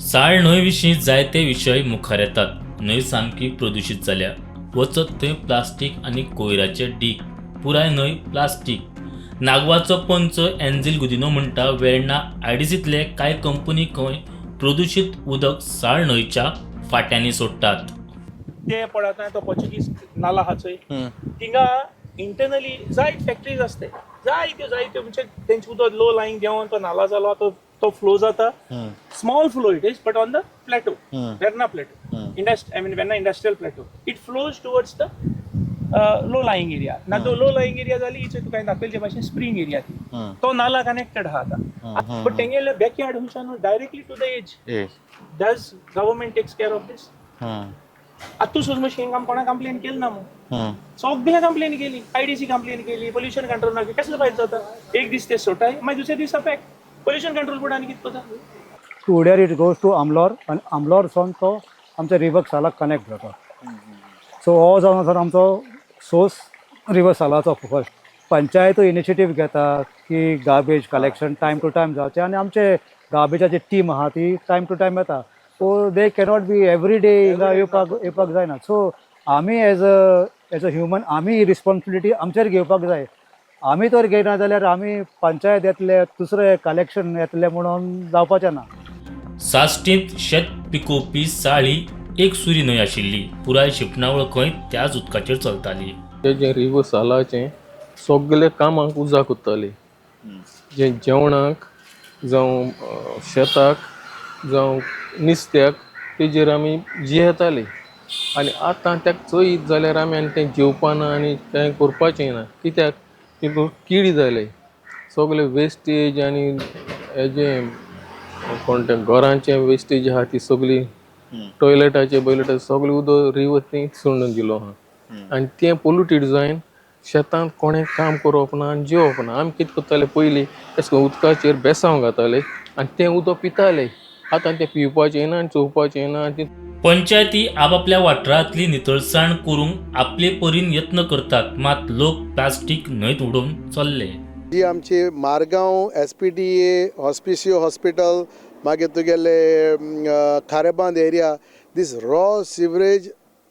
साळ न्हंय विशीं जायते विशय मुखार येतात. न्हंय सामकी प्रदूशीत जाल्या. वचत थंय प्लास्टीक आनी कोयराचे डीग. पुराय न्हंय प्लास्टीक. नागवाचो पंच एंजिल गुदिनो म्हणटा वेर्णा आयडीसींतले कांय कंपनी खंय प्रदूशीत उदक साळ न्हंयच्या फाट्यांनी सोडटात. ते पळयता तो पोर्चुगीज नाला आहा चोय थिंगा इंटरनली जायत फॅक्टरीज आसताय जायत्यो म्हणजे तेंचे उदक लो लायंग देंवन तो नाला जालो तो फ्लो जाता small flow it is but on the plateau Verna plateau Verna industrial plateau it flows towards the low lying area ना तो लो लायंग एरिया जाली इचे तुका दाखयले भाशेन स्प्रिंग एरिया ती तो नाला कनेक्टेड आहा आतां बट तेंगेले बॅकयार्ड हुंच्यान directly to the edge does government take care of this आत्तू सुजमशीन कोणा कंप्लेन केली ना मग सगळ्या कंप्लेन केली आयडीसी कंप्लेन केली पोल्युशन कंट्रोल ना कसलं फायदो जाता एक दीस ते सोटाय मागीर दुसरे दीस पॅक पोल्युशन कंट्रोल बोर्डान कितें करता टुडेर इट गोज टू आमलोर आनी आमलोर सावन तो आमच्या रिवर सालाक कनेक्ट जाता. सो हो जावन आसा आमचो सोर्स रिवर सालाचो फर्स्ट. पंचायत इनिशिएटीव घेता की garbage collection time to time जावचें आनी आमचे गार्बेजाची टीम आहा ती टायम टू टायम येता. So they cannot be every day हिंगा येवपाक जायना. सो आमी एज अ ह्युमन आमी ही रिस्पॉन्सिबिलिटी आमचेर घेवपाक जाय. आमी तर घेयना जाल्यार आमी पंचायत येतले दुसरे कलेक्शन येतले म्हणून जावपाचें ना. साश्टींत शेत पिकोवपी साळ ही एक सुरी न्हंय आशिल्ली. पुराय शिपणावळ खंय त्याच उदकाचेर चलताली. जे रिवर सालाचें सगळे कामाक उजाक उत्ताले जे जेवणाक जावं शेताक जावं नुस्त्याक तेजेर आमी जियेताले आनी आतां ताका चोयत जाल्यार आमी आनी तें जेवपाना आनी कांय करपाचें ना कित्याक तितून कीड जाले सगळे वेस्टेज आनी हेजे कोण तें घरांचें वेस्टेज आहा ती सगळी टॉयलेटाचे सगळें उदक रिवर थंय सोडून दिलो आहा आनी तें पोल्युटेड जायन शेतांत कोणें काम करप ना आनी जेवप ना. आमी कितें करताले पयलीं अशें उदकाचेर बेसांव घाताले आनी तें उदक पिताले. आतां तें पिवपाचें ना आनी चोवपाचें ना. पंचायती आपापल्या वाठारांतली नितळसाण करूंक आपले परीन यत्न करतात मात लोक प्लास्टीक न्हंयत उडोवन चल्ले. जी आमची मारगांव SPDA हॉस्पिसियो हॉस्पिटल मागीर तुगेले खारेबांद एरिया दीस रॉ सिवरेज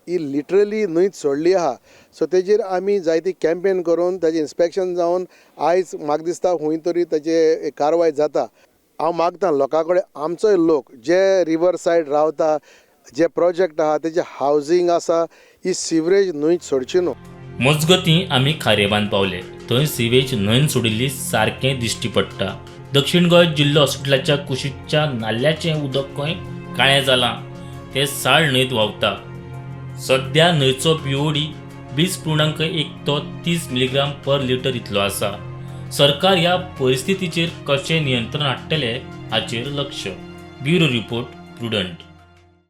ही लिटरली न्हंयत सोडली आहा. सो तेजेर आमी जायती कॅम्पेन करून ताजें इन्स्पेक्शन जावन आयज म्हाका दिसता खंय तरी ताजे कारवाय जाता. हांव मागतां लोकां कडेन आमचोय लोक जे रिवर सायड रावता जे प्रोजेक्ट आहा तेजे हावजींग आसा ही सिवरेज न्हंयत सोडची न्हू. मजगतीं आमी खारेबांद पावले. थंय सिवेज न्हंयन सोडिल्ली सारकें दिश्टी पडटा. दक्षिण गोंय जिल्लो हॉस्पिटलाच्या कुशीकच्या नाल्ल्याचें उदक खंय काळें जालां तें साळ न्हंयत व्हांवता. सद्या न्हंयचो POD 20.1 तो 30 मिलीग्राम पर लिटर इतलो आसा. सरकार ह्या परिस्थितीचेर कशें नियंत्रण हाडटले हाचेर लक्ष. Bureau report prudent.